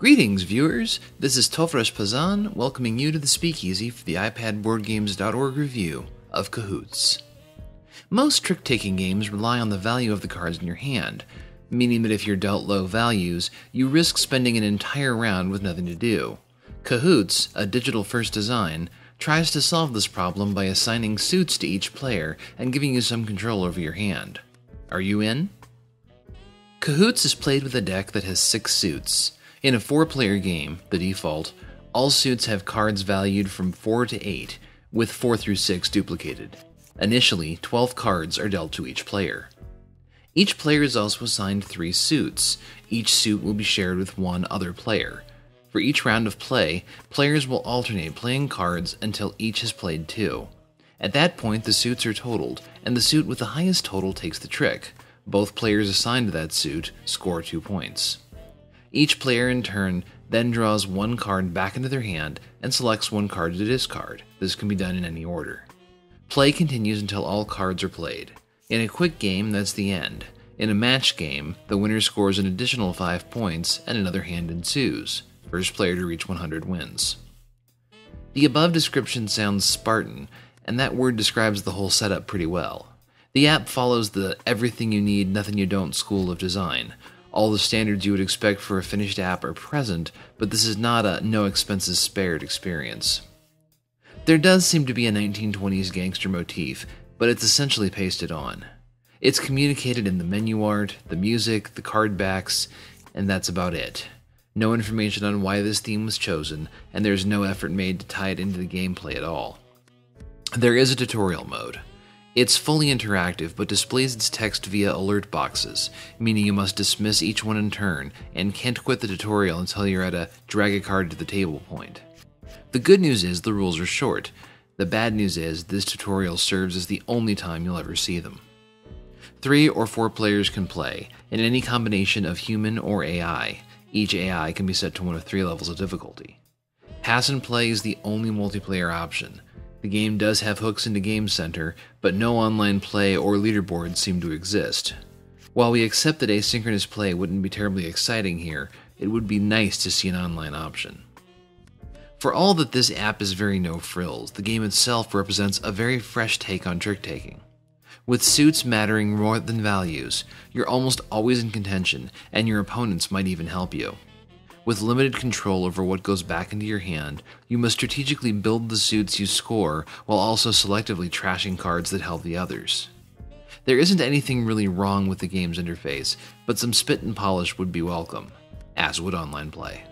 Greetings, viewers! This is Tofresh Pazan, welcoming you to the Speakeasy for the iPadBoardGames.org review of Cahoots. Most trick-taking games rely on the value of the cards in your hand, meaning that if you're dealt low values, you risk spending an entire round with nothing to do. Cahoots, a digital-first design, tries to solve this problem by assigning suits to each player and giving you some control over your hand. Are you in? Cahoots is played with a deck that has 6 suits. In a 4-player game, the default, all suits have cards valued from 4 to 8, with 4 through 6 duplicated. Initially, 12 cards are dealt to each player. Each player is also assigned 3 suits. Each suit will be shared with one other player. For each round of play, players will alternate playing cards until each has played 2. At that point, the suits are totaled, and the suit with the highest total takes the trick. Both players assigned to that suit score 2 points. Each player in turn then draws 1 card back into their hand and selects 1 card to discard. This can be done in any order. Play continues until all cards are played. In a quick game, that's the end. In a match game, the winner scores an additional 5 points and another hand ensues. First player to reach 100 wins. The above description sounds Spartan, and that word describes the whole setup pretty well. The app follows the everything you need, nothing you don't school of design. All the standards you would expect for a finished app are present, but this is not a no expenses spared experience. There does seem to be a 1920s gangster motif, but it's essentially pasted on. It's communicated in the menu art, the music, the card backs, and that's about it. No information on why this theme was chosen, and there's no effort made to tie it into the gameplay at all. There is a tutorial mode. It's fully interactive, but displays its text via alert boxes, meaning you must dismiss each one in turn, and can't quit the tutorial until you're at a drag a card to the table point. The good news is the rules are short. The bad news is this tutorial serves as the only time you'll ever see them. 3 or 4 players can play, in any combination of human or AI. Each AI can be set to one of 3 levels of difficulty. Pass and play is the only multiplayer option. The game does have hooks into Game Center, but no online play or leaderboards seem to exist. While we accept that asynchronous play wouldn't be terribly exciting here, it would be nice to see an online option. For all that this app is very no-frills, the game itself represents a very fresh take on trick-taking. With suits mattering more than values, you're almost always in contention, and your opponents might even help you. With limited control over what goes back into your hand, you must strategically build the suits you score while also selectively trashing cards that help the others. There isn't anything really wrong with the game's interface, but some spit and polish would be welcome, as would online play.